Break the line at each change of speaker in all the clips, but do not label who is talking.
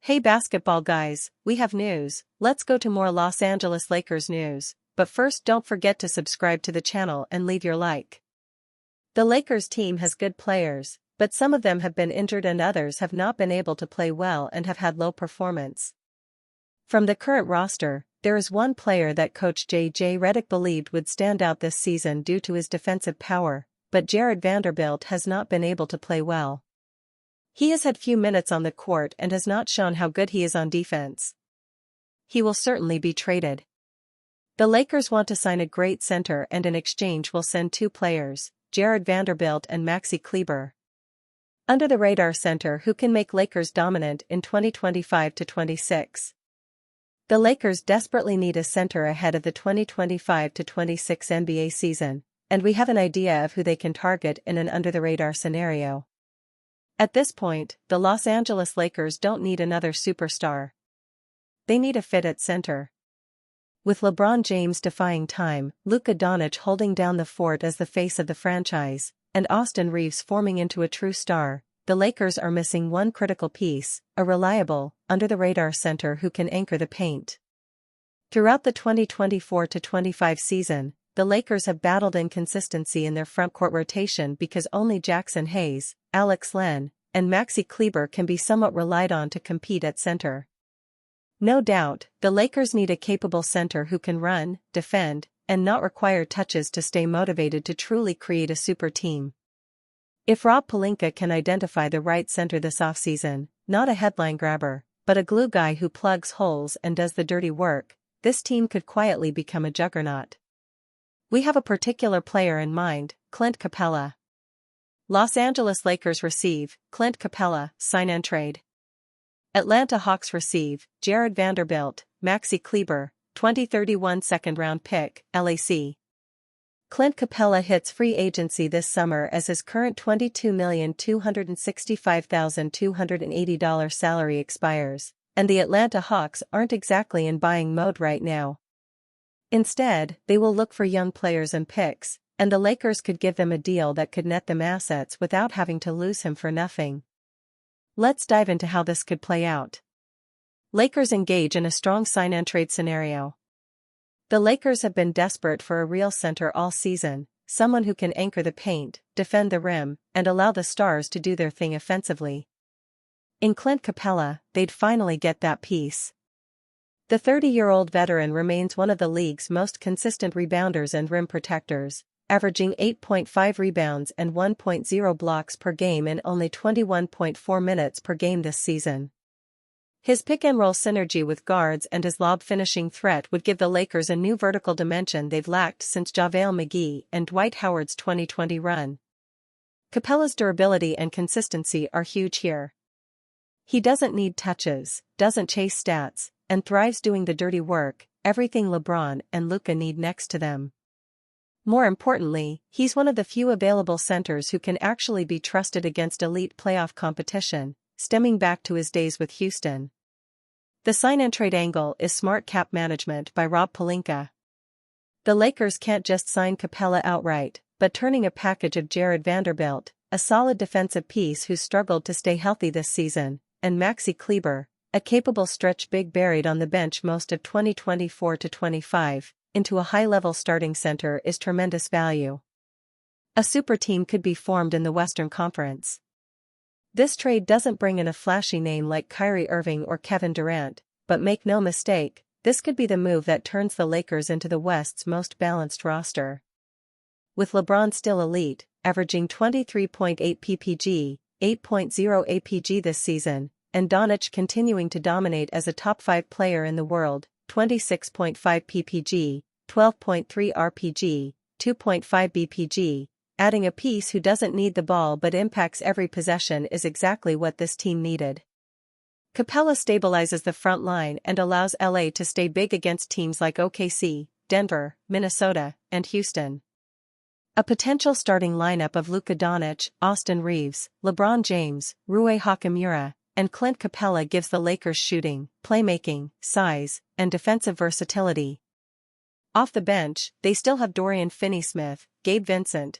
Hey basketball guys, we have news. Let's go to more Los Angeles Lakers news, but first don't forget to subscribe to the channel and leave your like. The Lakers team has good players, but some of them have been injured and others have not been able to play well and have had low performance. From the current roster, there is one player that coach J.J. Redick believed would stand out this season due to his defensive power, but Jared Vanderbilt has not been able to play well. He has had few minutes on the court and has not shown how good he is on defense. He will certainly be traded. The Lakers want to sign a great center and in exchange will send two players, Jared Vanderbilt and Maxi Kleber. Under-the-radar center who can make Lakers dominant in 2025-26. The Lakers desperately need a center ahead of the 2025-26 NBA season, and we have an idea of who they can target in an under-the-radar scenario. At this point, the Los Angeles Lakers don't need another superstar. They need a fit at center. With LeBron James defying time, Luka Doncic holding down the fort as the face of the franchise, and Austin Reaves forming into a true star, the Lakers are missing one critical piece, a reliable, under-the-radar center who can anchor the paint. Throughout the 2024-25 season, the Lakers have battled inconsistency in their frontcourt rotation because only Jackson Hayes, Alex Len, and Maxi Kleber can be somewhat relied on to compete at center. No doubt, the Lakers need a capable center who can run, defend, and not require touches to stay motivated to truly create a super team. If Rob Pelinka can identify the right center this offseason, not a headline grabber, but a glue guy who plugs holes and does the dirty work, this team could quietly become a juggernaut. We have a particular player in mind, Clint Capella. Los Angeles Lakers receive, Clint Capella, sign and trade. Atlanta Hawks receive, Jared Vanderbilt, Maxi Kleber, 2031 second-round pick, LAC. Clint Capella hits free agency this summer as his current $22,265,280 salary expires, and the Atlanta Hawks aren't exactly in buying mode right now. Instead, they will look for young players and picks, and the Lakers could give them a deal that could net them assets without having to lose him for nothing. Let's dive into how this could play out. Lakers engage in a strong sign-and-trade scenario. The Lakers have been desperate for a real center all season, someone who can anchor the paint, defend the rim, and allow the stars to do their thing offensively. In Clint Capella, they'd finally get that piece. The 30-year-old veteran remains one of the league's most consistent rebounders and rim protectors, averaging 8.5 rebounds and 1.0 blocks per game in only 21.4 minutes per game this season. His pick-and-roll synergy with guards and his lob finishing threat would give the Lakers a new vertical dimension they've lacked since JaVale McGee and Dwight Howard's 2020 run. Capella's durability and consistency are huge here. He doesn't need touches, doesn't chase stats, and thrives doing the dirty work, everything LeBron and Luka need next to them. More importantly, he's one of the few available centers who can actually be trusted against elite playoff competition, stemming back to his days with Houston. The sign-and-trade angle is smart cap management by Rob Pelinka. The Lakers can't just sign Capella outright, but turning a package of Jared Vanderbilt, a solid defensive piece who's struggled to stay healthy this season, and Maxi Kleber, a capable stretch big buried on the bench most of 2024-25, into a high-level starting center is tremendous value. A super team could be formed in the Western Conference. This trade doesn't bring in a flashy name like Kyrie Irving or Kevin Durant, but make no mistake, this could be the move that turns the Lakers into the West's most balanced roster. With LeBron still elite, averaging 23.8 ppg, 8.0 APG this season, and Doncic continuing to dominate as a top 5 player in the world, 26.5 ppg, 12.3 RPG, 2.5 BPG, adding a piece who doesn't need the ball but impacts every possession is exactly what this team needed. Capella stabilizes the front line and allows LA to stay big against teams like OKC, Denver, Minnesota, and Houston. A potential starting lineup of Luka Doncic, Austin Reaves, LeBron James, Rui Hachimura, and Clint Capella gives the Lakers shooting, playmaking, size, and defensive versatility. Off the bench, they still have Dorian Finney-Smith, Gabe Vincent,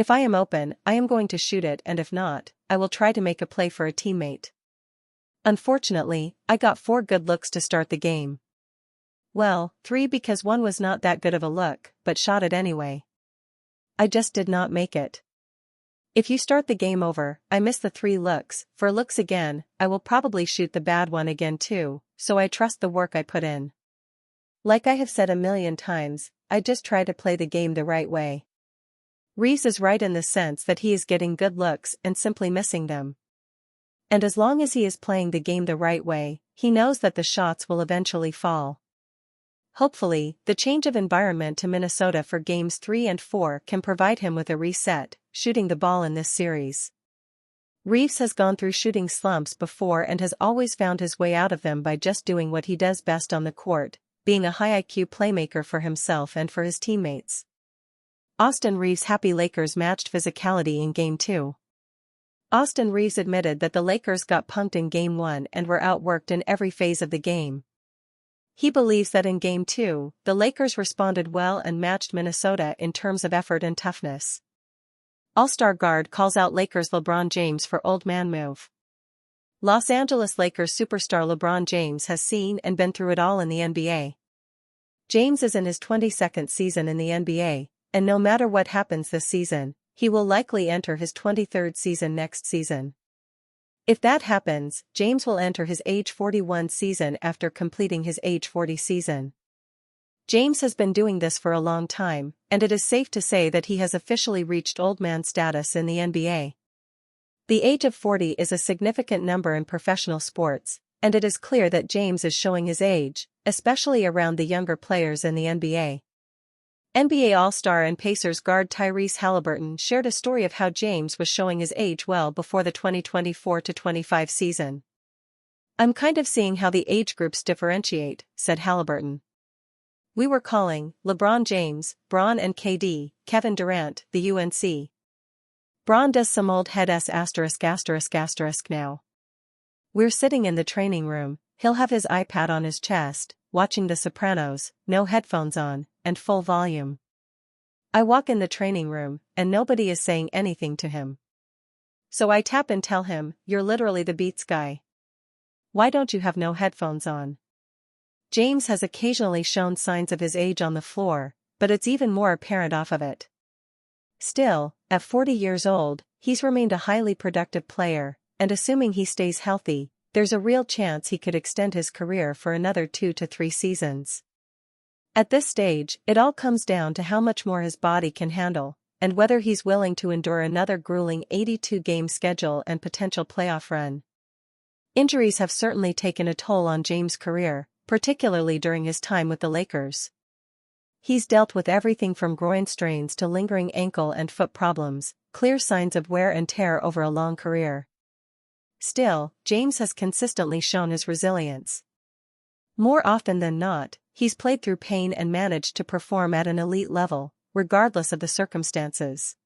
If I am open, I am going to shoot it, and if not, I will try to make a play for a teammate. Unfortunately, I got 4 good looks to start the game. Well, 3 because one was not that good of a look, but shot it anyway. I just did not make it. If you start the game over, I miss the 3 looks, for looks again, I will probably shoot the bad one again too, so I trust the work I put in. Like I have said a million times, I just try to play the game the right way. Reeves is right in the sense that he is getting good looks and simply missing them. And as long as he is playing the game the right way, he knows that the shots will eventually fall. Hopefully, the change of environment to Minnesota for Games 3 and 4 can provide him with a reset, shooting the ball in this series. Reeves has gone through shooting slumps before and has always found his way out of them by just doing what he does best on the court, being a high IQ playmaker for himself and for his teammates. Austin Reeves' happy Lakers matched physicality in Game 2. Austin Reeves admitted that the Lakers got punked in Game 1 and were outworked in every phase of the game. He believes that in Game 2, the Lakers responded well and matched Minnesota in terms of effort and toughness. All-Star guard calls out Lakers LeBron James for old man move. Los Angeles Lakers superstar LeBron James has seen and been through it all in the NBA. James is in his 22nd season in the NBA, and no matter what happens this season, he will likely enter his 23rd season next season. If that happens, James will enter his age 41 season after completing his age 40 season. James has been doing this for a long time, and it is safe to say that he has officially reached old man status in the NBA. The age of 40 is a significant number in professional sports, and it is clear that James is showing his age, especially around the younger players in the NBA. NBA All-Star and Pacers guard Tyrese Haliburton shared a story of how James was showing his age well before the 2024-25 season. "I'm kind of seeing how the age groups differentiate," said Haliburton. "We were calling LeBron James, Bron and KD, Kevin Durant, the UNC. Bron does some old head s*** now. We're sitting in the training room, he'll have his iPad on his chest, watching The Sopranos, no headphones on, and full volume. I walk in the training room, and nobody is saying anything to him. So I tap and tell him, 'You're literally the Beats guy. Why don't you have no headphones on?'" James has occasionally shown signs of his age on the floor, but it's even more apparent off of it. Still, at 40 years old, he's remained a highly productive player, and assuming he stays healthy, there's a real chance he could extend his career for another 2 to 3 seasons. At this stage, it all comes down to how much more his body can handle, and whether he's willing to endure another grueling 82-game schedule and potential playoff run. Injuries have certainly taken a toll on James' career, particularly during his time with the Lakers. He's dealt with everything from groin strains to lingering ankle and foot problems, clear signs of wear and tear over a long career. Still, James has consistently shown his resilience. More often than not, he's played through pain and managed to perform at an elite level, regardless of the circumstances.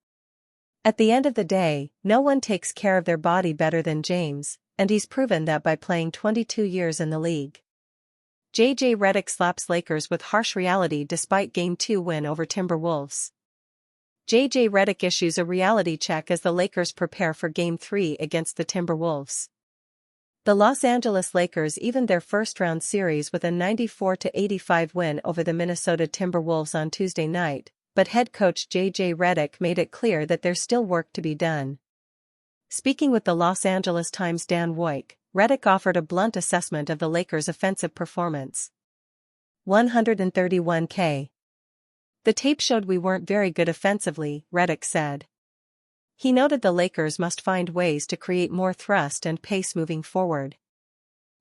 At the end of the day, no one takes care of their body better than James, and he's proven that by playing 22 years in the league. JJ Redick slaps Lakers with harsh reality despite Game 2 win over Timberwolves. JJ Redick issues a reality check as the Lakers prepare for Game 3 against the Timberwolves. The Los Angeles Lakers evened their first-round series with a 94-85 win over the Minnesota Timberwolves on Tuesday night, but head coach JJ Redick made it clear that there's still work to be done. Speaking with the Los Angeles Times' Dan Woik, Redick offered a blunt assessment of the Lakers' offensive performance. 131K. "The tape showed we weren't very good offensively," Redick said. He noted the Lakers must find ways to create more thrust and pace moving forward.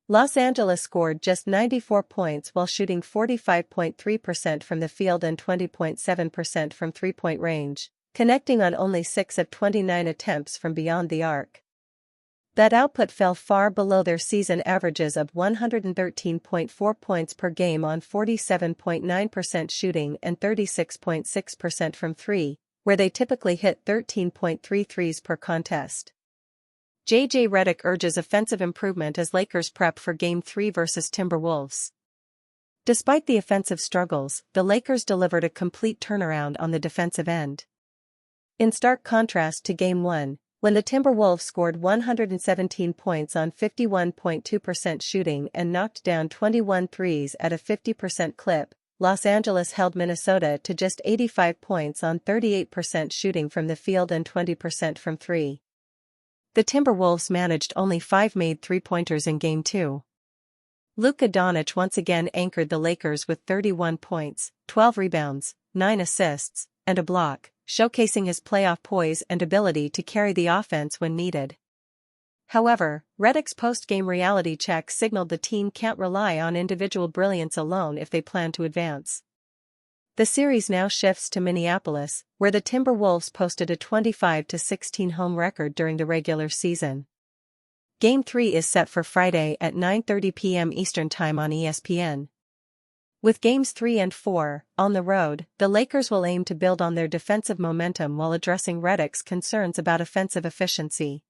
Los Angeles scored just 94 points while shooting 45.3% from the field and 20.7% from three-point range, connecting on only 6 of 29 attempts from beyond the arc. That output fell far below their season averages of 113.4 points per game on 47.9% shooting and 36.6% from three, where they typically hit 13.3 threes per contest. JJ Redick urges offensive improvement as Lakers prep for Game 3 versus Timberwolves. Despite the offensive struggles, the Lakers delivered a complete turnaround on the defensive end. In stark contrast to Game 1, when the Timberwolves scored 117 points on 51.2% shooting and knocked down 21 threes at a 50% clip, Los Angeles held Minnesota to just 85 points on 38% shooting from the field and 20% from three. The Timberwolves managed only 5 made three-pointers in Game 2. Luka Doncic once again anchored the Lakers with 31 points, 12 rebounds, 9 assists, and a block, showcasing his playoff poise and ability to carry the offense when needed. However, Redick's post-game reality check signaled the team can't rely on individual brilliance alone if they plan to advance. The series now shifts to Minneapolis, where the Timberwolves posted a 25-16 home record during the regular season. Game 3 is set for Friday at 9:30 p.m. Eastern Time on ESPN. With Games 3 and 4 on the road, the Lakers will aim to build on their defensive momentum while addressing Redick's concerns about offensive efficiency.